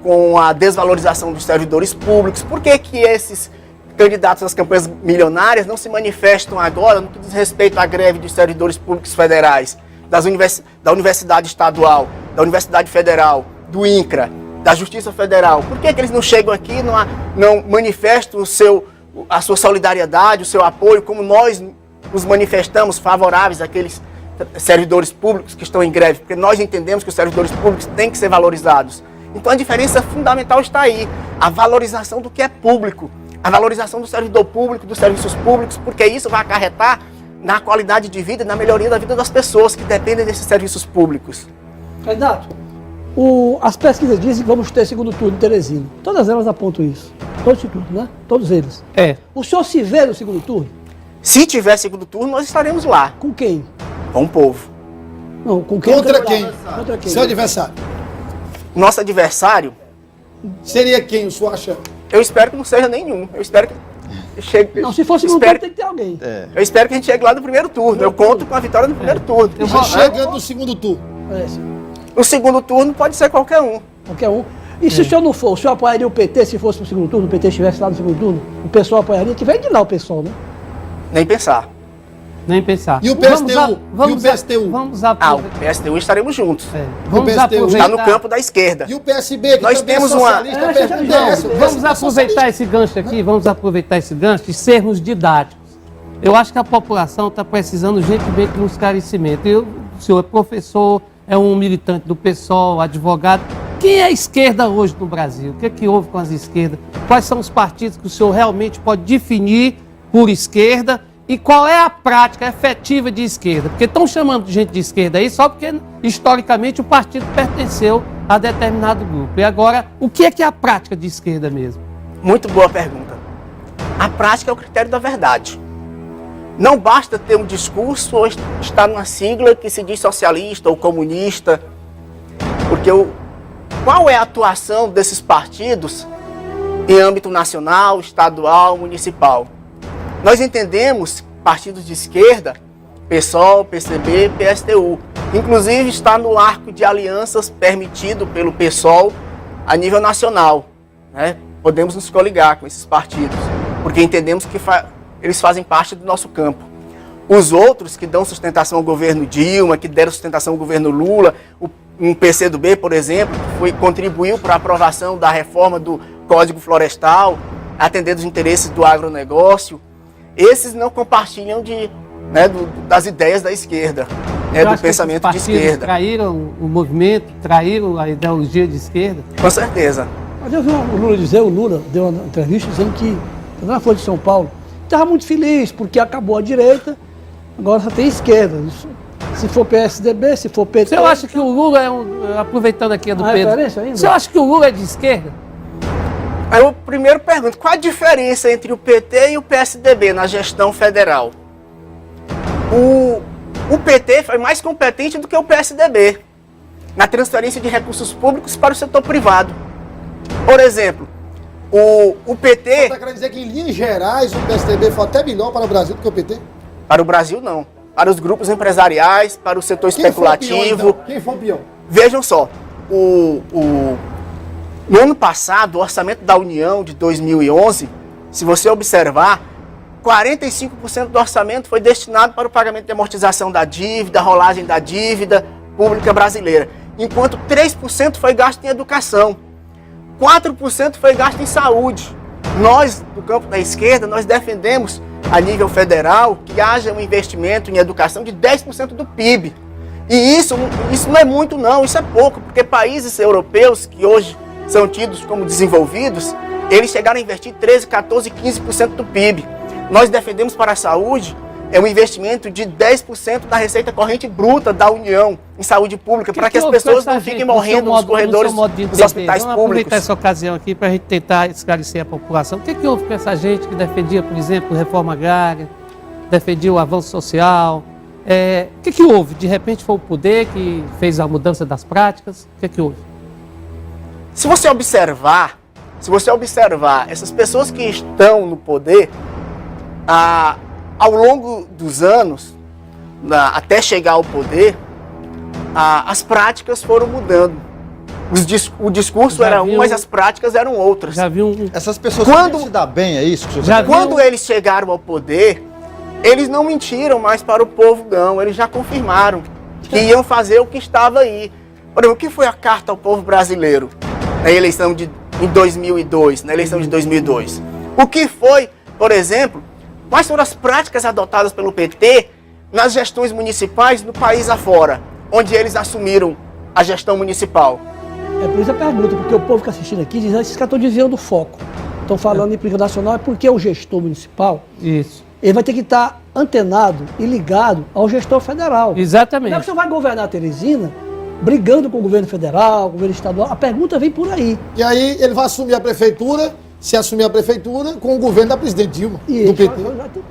com a desvalorização dos servidores públicos. Por que esses candidatos às campanhas milionárias não se manifestam agora no que diz respeito à greve dos servidores públicos federais, da Universidade Estadual, da Universidade Federal, do INCRA, da Justiça Federal? Por que eles não chegam aqui e não manifestam a sua solidariedade, o seu apoio, como nós nos manifestamos favoráveis àqueles servidores públicos que estão em greve? Porque nós entendemos que os servidores públicos têm que ser valorizados. Então a diferença fundamental está aí, a valorização do que é público, a valorização do servidor público, dos serviços públicos, porque isso vai acarretar na qualidade de vida e na melhoria da vida das pessoas que dependem desses serviços públicos. Candidato, as pesquisas dizem que vamos ter segundo turno em Teresina. Todas elas apontam isso. Todos os turnos, né? Todos eles. O senhor se vê no segundo turno? Se tiver segundo turno, nós estaremos lá. Com quem? Com o povo. Não, com quem? Contra quem? Contra quem? Seu adversário. Nosso adversário seria quem, o senhor acha? Eu espero que não seja nenhum. Eu espero que chegue. Não, se for segundo turno, tem que ter alguém. Eu espero que a gente chegue lá no primeiro turno. Eu conto com a vitória no primeiro turno. Mas chegando no segundo turno. No segundo turno pode ser qualquer um. Qualquer um. E se o senhor não for, o senhor apoiaria o PT se fosse pro segundo turno, o PT estivesse lá no segundo turno? O pessoal apoiaria? Que vem de lá o pessoal, né? Nem pensar. Nem pensar. E o PSTU? Vamos O aproveitar. PSTU estaremos juntos. Vamos PSTU aproveitar. Está no campo da esquerda. E o PSB, que Nós também temos é uma- socialista, a pergunta é essa, o Vamos PSB é aproveitar esse gancho aqui, vamos aproveitar esse gancho e sermos didáticos. Eu acho que a população está precisando urgentemente de um esclarecimento. O senhor é professor, é um militante do PSOL, advogado. Quem é a esquerda hoje no Brasil? O que é que houve com as esquerdas? Quais são os partidos que o senhor realmente pode definir por esquerda? E qual é a prática efetiva de esquerda? Porque estão chamando de gente de esquerda aí só porque, historicamente, o partido pertenceu a determinado grupo. E agora, o que é a prática de esquerda mesmo? Muito boa pergunta. A prática é o critério da verdade. Não basta ter um discurso ou estar numa sigla que se diz socialista ou comunista, porque qual é a atuação desses partidos em âmbito nacional, estadual, municipal? Nós entendemos partidos de esquerda, PSOL, PCB, PSTU. Inclusive está no arco de alianças permitido pelo PSOL a nível nacional, né? Podemos nos coligar com esses partidos, porque entendemos que eles fazem parte do nosso campo. Os outros que dão sustentação ao governo Dilma, que deram sustentação ao governo Lula, um PCdoB, por exemplo, que contribuiu para a aprovação da reforma do Código Florestal, atendendo os interesses do agronegócio, esses não compartilham das ideias da esquerda, do pensamento de esquerda. Traíram o movimento, traíram a ideologia de esquerda? Com certeza. Mas eu vi o Lula deu uma entrevista dizendo que, na Folha de São Paulo, estava muito feliz porque acabou a direita, agora só tem esquerda. Se for PSDB, se for PT... Você acha que o Lula aproveitando aqui a do Pedro, você acha que o Lula é de esquerda? Aí eu primeiro pergunto, qual a diferença entre o PT e o PSDB na gestão federal? O PT foi mais competente do que o PSDB na transferência de recursos públicos para o setor privado. Por exemplo, o PT... Você está querendo dizer que, em linhas gerais, o PSDB foi até melhor para o Brasil do que o PT? Para o Brasil, não. Para os grupos empresariais, para o setor especulativo. Quem foi o pior? Vejam só, no ano passado, o orçamento da União de 2011, se você observar, 45% do orçamento foi destinado para o pagamento de amortização da dívida, rolagem da dívida pública brasileira, enquanto 3% foi gasto em educação, 4% foi gasto em saúde. Nós, do campo da esquerda, nós defendemos, a nível federal, que haja um investimento em educação de 10% do PIB. E isso não é muito não, isso é pouco, porque países europeus que hoje são tidos como desenvolvidos, eles chegaram a investir 13, 14, 15% do PIB. Nós defendemos para a saúde um investimento de 10% da receita corrente bruta da União em saúde pública, para que as pessoas não fiquem morrendo nos corredores dos hospitais públicos. Vamos aproveitar essa públicos. ocasião aqui para a gente tentar esclarecer a população. O que houve com essa gente que defendia, por exemplo, reforma agrária, defendia o avanço social? O que houve? De repente foi o poder que fez a mudança das práticas? O que houve? Se você observar essas pessoas que estão no poder, ao longo dos anos, até chegar ao poder, as práticas foram mudando. O discurso era um, mas as práticas eram outras. Já viu Essas pessoas Quando- se dá bem, é isso que o senhor Já está dizendo? Quando eles chegaram ao poder, eles não mentiram mais para o povo, não. Eles já confirmaram que iam fazer o que estava aí. Por exemplo, o que foi a carta ao povo brasileiro na eleição em 2002, na eleição de 2002? O que foi, por exemplo, quais foram as práticas adotadas pelo PT nas gestões municipais no país afora, onde eles assumiram a gestão municipal? É por isso a pergunta, porque o povo que está assistindo aqui diz que esses caras estão desviando o foco. Estão falando em política nacional, é porque o gestor municipal, isso? ele vai ter que estar antenado e ligado ao gestor federal. Exatamente. Não é que você vai governar a Teresina brigando com o governo federal, o governo estadual. A pergunta vem por aí. E aí ele vai assumir a prefeitura, se assumir a prefeitura, com o governo da presidente Dilma, E do PT.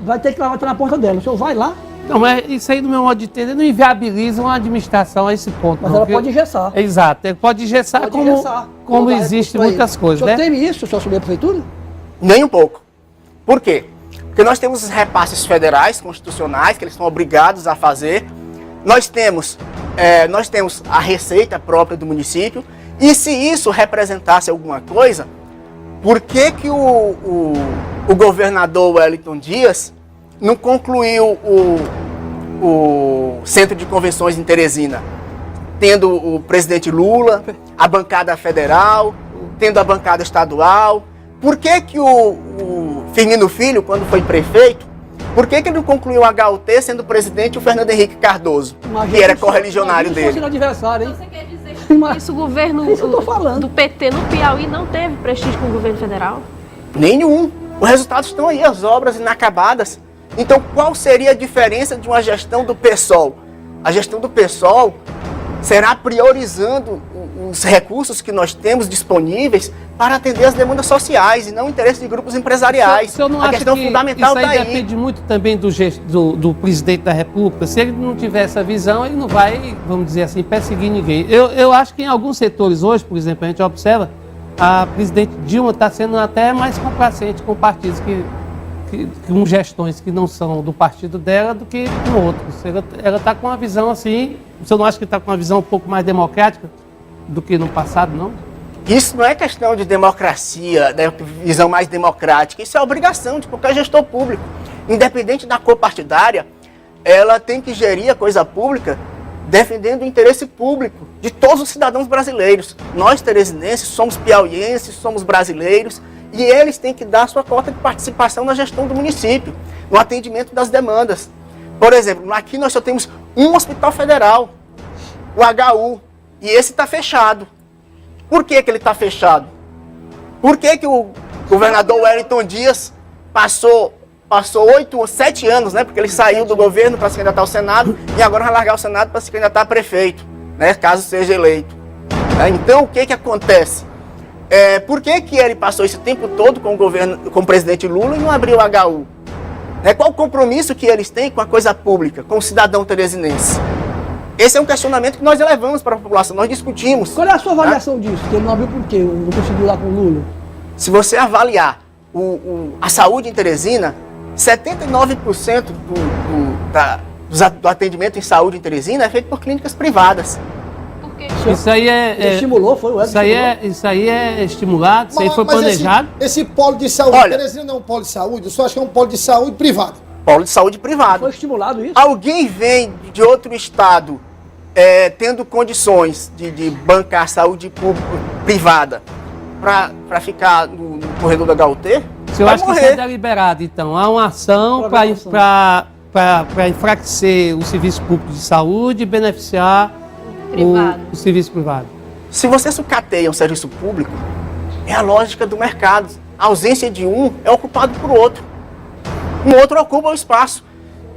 vai ter que lá, vai estar na porta dela. O senhor vai lá, Não, mas isso aí, no meu modo de entender, não inviabiliza uma administração a esse ponto. mas não, ela porque- pode engessar. Exato, ele pode engessar Pode como, engessar. como Não vai existem por aí. muitas coisas, O senhor né? teme isso, se o senhor assumir a prefeitura? Nem um pouco. Por quê? Porque nós temos os repasses federais, constitucionais, que eles são obrigados a fazer. Nós temos a receita própria do município. E se isso representasse alguma coisa, por que o governador Wellington Dias não concluiu o Centro de Convenções em Teresina? Tendo o presidente Lula, a bancada federal, tendo a bancada estadual. Por que o Firmino Filho, quando foi prefeito, por que ele não concluiu o HUT sendo presidente o Fernando Henrique Cardoso, que era correligionário dele? Adversário, hein? Você quer dizer que por isso o governo Isso eu tô falando. do PT no Piauí não teve prestígio com o governo federal? Nenhum. Os resultados estão aí, as obras inacabadas. Então, qual seria a diferença de uma gestão do PSOL? A gestão do PSOL será priorizando os recursos que nós temos disponíveis para atender as demandas sociais e não o interesse de grupos empresariais. O senhor não A acha questão que fundamental isso aí está aí. depende muito também do presidente da República? Se ele não tiver essa visão, ele não vai, vamos dizer assim, perseguir ninguém. Eu acho que em alguns setores hoje, por exemplo, a gente observa, a presidente Dilma está sendo até mais complacente com partidos com gestões que não são do partido dela do que com outros. Ela está com uma visão assim, você não acha que está com uma visão um pouco mais democrática do que no passado, não? Isso não é questão de democracia, da visão mais democrática, isso é obrigação de qualquer gestor público. Independente da cor partidária, ela tem que gerir a coisa pública defendendo o interesse público de todos os cidadãos brasileiros. Nós, teresinenses, somos piauienses, somos brasileiros, e eles têm que dar sua cota de participação na gestão do município, no atendimento das demandas. Por exemplo, aqui nós só temos um hospital federal, o HU, e esse está fechado. Por que ele está fechado? Por que o governador Wellington Dias passou 8 ou 7 anos, né? Porque ele saiu do governo para se candidatar ao Senado e agora vai largar o Senado para se candidatar a prefeito, né? Caso seja eleito. Então, o que acontece? Por que ele passou esse tempo todo com o presidente Lula e não abriu o HU? Qual o compromisso que eles têm com a coisa pública, com o cidadão teresinense? Esse é um questionamento que nós elevamos para a população, nós discutimos. Qual é a sua avaliação disso? Que ele não abriu por quê? Não conseguiu lá com o Lula? Se você avaliar a saúde em Teresina, 79% do atendimento em saúde em Teresina é feito por clínicas privadas. Por quê? Isso aí Estimulou, foi o Edson? Isso aí é estimulado, isso aí foi planejado. Esse polo de saúde, Olha, Teresina não é um polo de saúde, eu só acho que é um polo de saúde privado. Polo de saúde privado. Foi estimulado isso? Alguém vem de outro estado tendo condições de bancar saúde privada para ficar no corredor da HUT? Eu acho que isso é deliberado, então. Há uma ação para enfraquecer o serviço público de saúde e beneficiar o serviço privado. Se você sucateia um serviço público, é a lógica do mercado. A ausência de um é ocupado por outro. Um outro ocupa o espaço.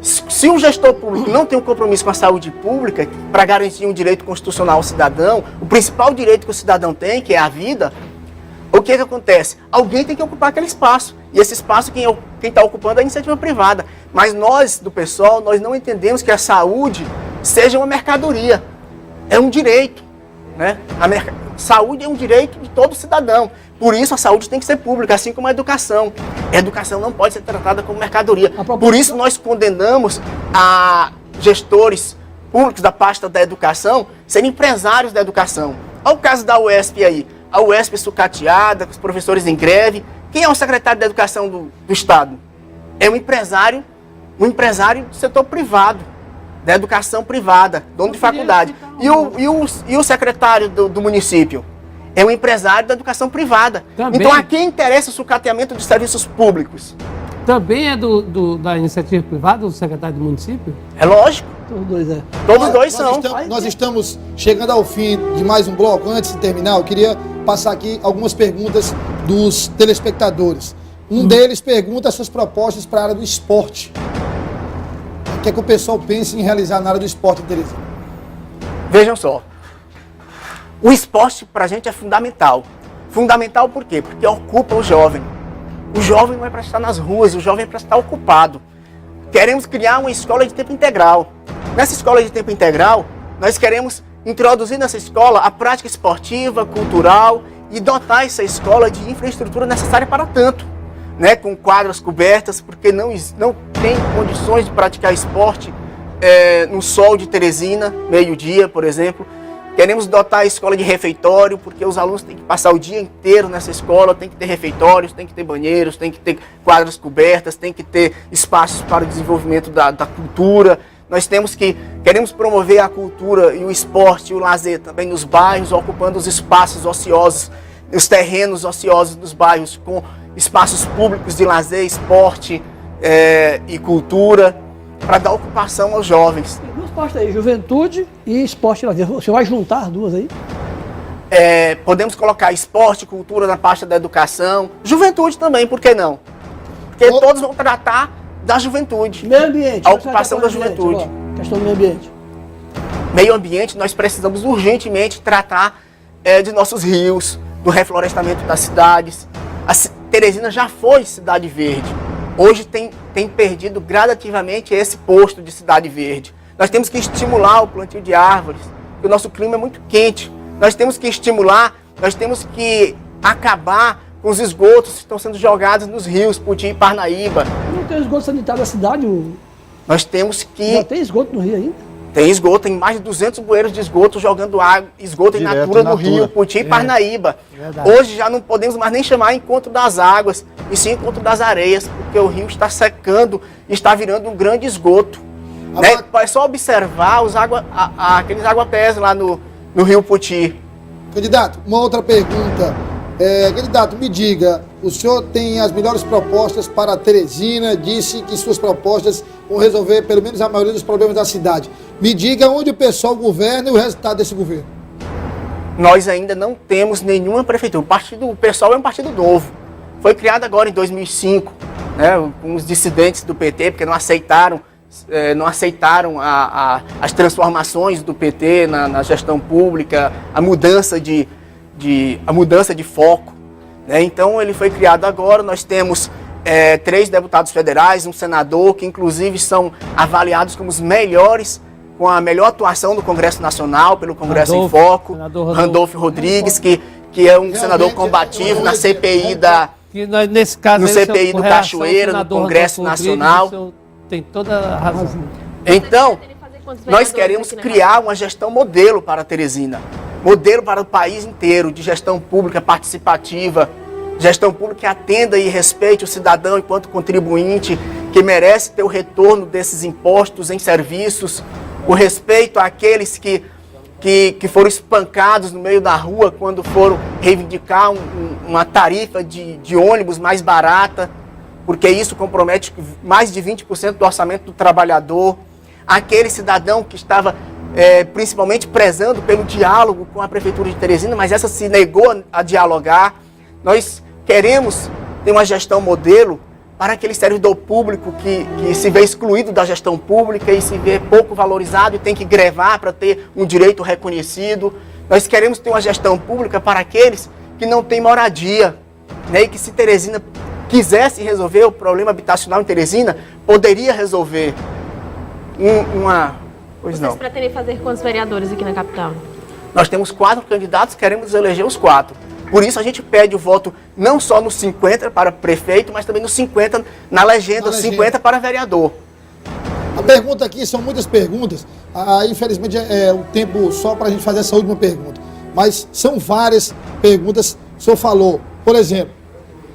Se um gestor público não tem um compromisso com a saúde pública para garantir um direito constitucional ao cidadão, o principal direito que o cidadão tem, que é a vida, o que acontece? Alguém tem que ocupar aquele espaço. E esse espaço, quem está ocupando é a iniciativa privada. Mas nós, do PSOL, nós não entendemos que a saúde seja uma mercadoria. É um direito. Né? Saúde é um direito de todo cidadão. Por isso, a saúde tem que ser pública, assim como a educação. A educação não pode ser tratada como mercadoria. Por isso, nós condenamos a gestores públicos da pasta da educação serem empresários da educação. Olha o caso da UESP aí. A UESP sucateada, com os professores em greve. Quem é o secretário da Educação do Estado? É um empresário do setor privado, da educação privada, dono de faculdade. E o secretário do município? É um empresário da educação privada. Também. Então, a quem interessa o sucateamento de serviços públicos? Também é da iniciativa privada, do secretário do município? É lógico. Os dois, é. Todos os dois são. Nós estamos chegando ao fim de mais um bloco. Antes de terminar, eu queria passar aqui algumas perguntas dos telespectadores. Um deles pergunta suas propostas para a área do esporte. O que é que o pessoal pensa em realizar na área do esporte em Teresina? Vejam só. O esporte para a gente é fundamental. Fundamental por quê? Porque ocupa o jovem. O jovem não é para estar nas ruas, o jovem é para estar ocupado. Queremos criar uma escola de tempo integral. Nessa escola de tempo integral, nós queremos introduzir nessa escola a prática esportiva, cultural e dotar essa escola de infraestrutura necessária para tanto. né, com quadras cobertas, porque não tem condições de praticar esporte no sol de Teresina, meio-dia, por exemplo. Queremos dotar a escola de refeitório, porque os alunos têm que passar o dia inteiro nessa escola, tem que ter refeitórios, tem que ter banheiros, tem que ter quadras cobertas, tem que ter espaços para o desenvolvimento da cultura. Nós queremos promover a cultura e o esporte e o lazer também nos bairros, ocupando os espaços ociosos, os terrenos ociosos dos bairros, com espaços públicos de lazer, esporte e cultura, para dar ocupação aos jovens. Tem duas partes aí, juventude e esporte e lazer. Você vai juntar as duas aí? Podemos colocar esporte, cultura na pasta da educação, juventude também, por que não? Porque todos vão tratar da juventude. Meio ambiente. A ocupação da juventude. Questão do meio ambiente. Meio ambiente, nós precisamos urgentemente tratar de nossos rios, do reflorestamento das cidades. A Teresina já foi cidade verde. Hoje tem perdido gradativamente esse posto de cidade verde. Nós temos que estimular o plantio de árvores, porque o nosso clima é muito quente. Nós temos que estimular, nós temos que acabar com os esgotos que estão sendo jogados nos rios, Puti e Parnaíba. Não tem esgoto sanitário da cidade? Nós temos que... Já tem esgoto no rio ainda? Tem esgoto, tem mais de 200 bueiros de esgoto jogando esgoto em natura no rio, Puti e Parnaíba. Hoje já não podemos mais nem chamar encontro das águas, e sim encontro das areias, porque o rio está secando e está virando um grande esgoto. Né? É só observar aqueles aguapés lá no rio Puti. Candidato, uma outra pergunta. Candidato, me diga, o senhor tem as melhores propostas para a Teresina, disse que suas propostas vão resolver pelo menos a maioria dos problemas da cidade. Me diga onde o pessoal governa e o resultado desse governo. Nós ainda não temos nenhuma prefeitura. O PSOL é um partido novo. Foi criado agora em 2005, né, com os dissidentes do PT, porque não aceitaram as transformações do PT na gestão pública, a mudança de foco. Né? Então ele foi criado agora, nós temos 3 deputados federais, um senador, que inclusive são avaliados como os melhores, com a melhor atuação do Congresso Nacional, pelo Congresso em Foco, Randolfo Rodrigues, que é um senador combativo na CPI nesse caso, no CPI do Cachoeira, no Congresso Nacional. Tem toda a razão. Então, nós queremos criar uma gestão modelo para Teresina, modelo para o país inteiro, de gestão pública participativa, gestão pública que atenda e respeite o cidadão enquanto contribuinte, que merece ter o retorno desses impostos em serviços, o respeito àqueles que foram espancados no meio da rua quando foram reivindicar uma tarifa de ônibus mais barata, porque isso compromete mais de 20% do orçamento do trabalhador. Aquele cidadão que estava principalmente prezando pelo diálogo com a Prefeitura de Teresina, mas essa se negou a dialogar. Nós queremos ter uma gestão modelo para aquele servidor público que se vê excluído da gestão pública e se vê pouco valorizado e tem que grevar para ter um direito reconhecido. Nós queremos ter uma gestão pública para aqueles que não têm moradia, né? E que se Teresina quisesse resolver o problema habitacional em Teresina, poderia resolver. Vocês pretendem fazer quantos vereadores aqui na capital? Nós temos 4 candidatos, queremos eleger os 4. Por isso a gente pede o voto não só nos 50 para prefeito, mas também nos 50 na legenda, 50 para vereador. A pergunta aqui, são muitas perguntas, infelizmente é o tempo só para a gente fazer essa última pergunta. Mas são várias perguntas que o senhor falou. Por exemplo,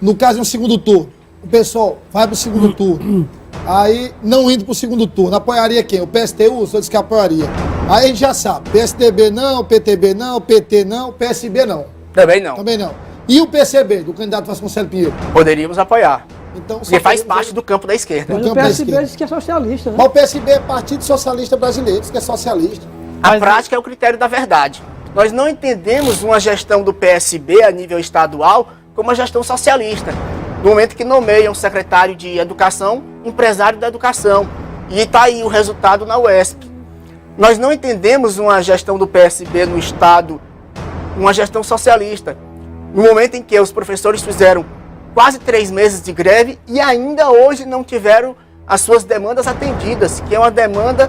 no caso de um segundo turno, o pessoal vai para o segundo turno, aí não indo para o segundo turno, apoiaria quem? O PSTU, o senhor disse que apoiaria. Aí a gente já sabe, PSDB não, PTB não, PT não, PSB não. Também não. Também não. E o PCB, do candidato Vasconcelos Pinheiro? Poderíamos apoiar. Então, porque faz parte do campo da esquerda. Mas o PSB diz que é socialista, né? Mas o PSB é Partido Socialista Brasileiro, diz que é socialista. A prática é o critério da verdade. Nós não entendemos uma gestão do PSB a nível estadual como uma gestão socialista. No momento que nomeiam um secretário de educação, empresário da educação. E está aí o resultado na UESP. Nós não entendemos uma gestão do PSB no estado, uma gestão socialista. No momento em que os professores fizeram quase 3 meses de greve e ainda hoje não tiveram as suas demandas atendidas, que é uma demanda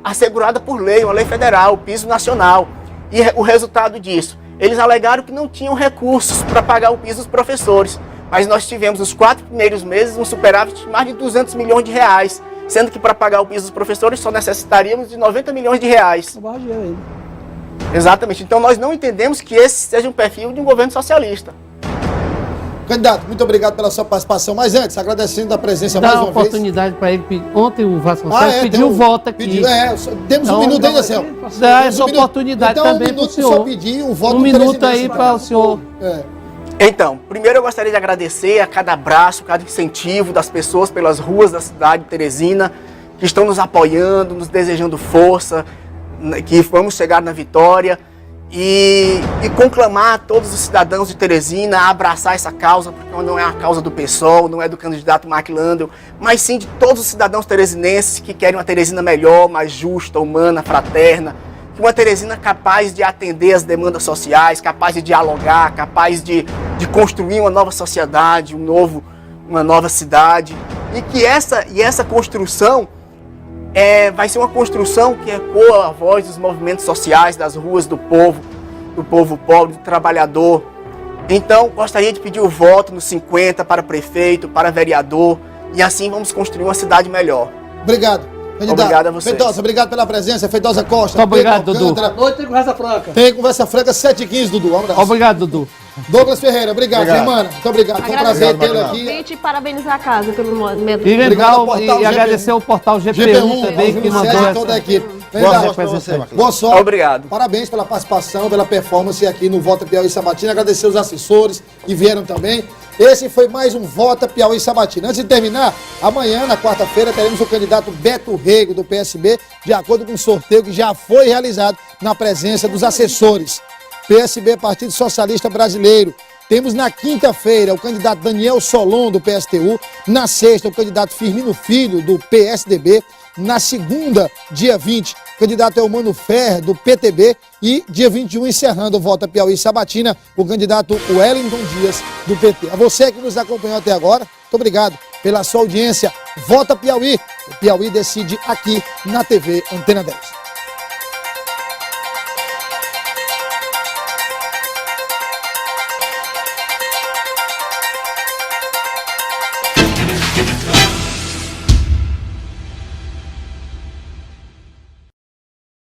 assegurada por lei, uma lei federal, o piso nacional. E o resultado disso, eles alegaram que não tinham recursos para pagar o piso dos professores, mas nós tivemos os 4 primeiros meses um superávit de mais de 200 milhões de reais, sendo que para pagar o piso dos professores só necessitaríamos de 90 milhões de reais. Exatamente. Então nós não entendemos que esse seja um perfil de um governo socialista. Candidato, muito obrigado pela sua participação. Mas antes, agradecendo a presença mais Dá uma uma oportunidade para ele. Ontem o Vasconcelos vez. pediu voto aqui. Temos um minuto ainda, Céu. Dá essa oportunidade então, também para o senhor. Só pedir um voto um minuto aí para o senhor. Então, primeiro eu gostaria de agradecer a cada abraço, cada incentivo das pessoas pelas ruas da cidade de Teresina, que estão nos apoiando, nos desejando força, que vamos chegar na vitória. E conclamar todos os cidadãos de Teresina a abraçar essa causa, porque não é a causa do PSOL, não é do candidato Mark Landel, mas sim de todos os cidadãos teresinenses que querem uma Teresina melhor, mais justa, humana, fraterna, uma Teresina capaz de atender as demandas sociais, capaz de dialogar, capaz de construir uma nova sociedade, uma nova cidade, e que essa construção vai ser uma construção que ecoa a voz dos movimentos sociais, das ruas do povo pobre, do trabalhador. Então, gostaria de pedir o voto nos 50 para prefeito, para vereador, e assim vamos construir uma cidade melhor. Obrigado. Candidato. Obrigado a vocês. Feitosa, obrigado pela presença. Feitosa Costa. Muito obrigado, Dudu. Boa noite, tem conversa franca. Tem conversa franca, 7h15, Dudu. Um abraço. Obrigado, Dudu. Douglas Ferreira, obrigado, Germana. Muito obrigado. Foi um prazer tê-lo aqui. E parabenizar a casa pelo método. E legal, e agradecer ao portal GP1 também, que mandou toda a equipe. Boa sorte pra você, Marcos. Boa sorte. Obrigado. Parabéns pela participação, pela performance aqui no Vota Piauí Sabatina. Agradecer os assessores que vieram também. Esse foi mais um Vota Piauí Sabatina. Antes de terminar, amanhã, na quarta-feira, teremos o candidato Beto Rego, do PSB, de acordo com o sorteio que já foi realizado na presença dos assessores. PSB, Partido Socialista Brasileiro. Temos na quinta-feira o candidato Daniel Solon, do PSTU. Na sexta, o candidato Firmino Filho, do PSDB. Na segunda, dia 20, o candidato Elmano Ferrer, do PTB. E dia 21, encerrando o Vota Piauí Sabatina, o candidato Wellington Dias, do PT. A você que nos acompanhou até agora, muito obrigado pela sua audiência. Vota Piauí. O Piauí decide aqui na TV Antena 10.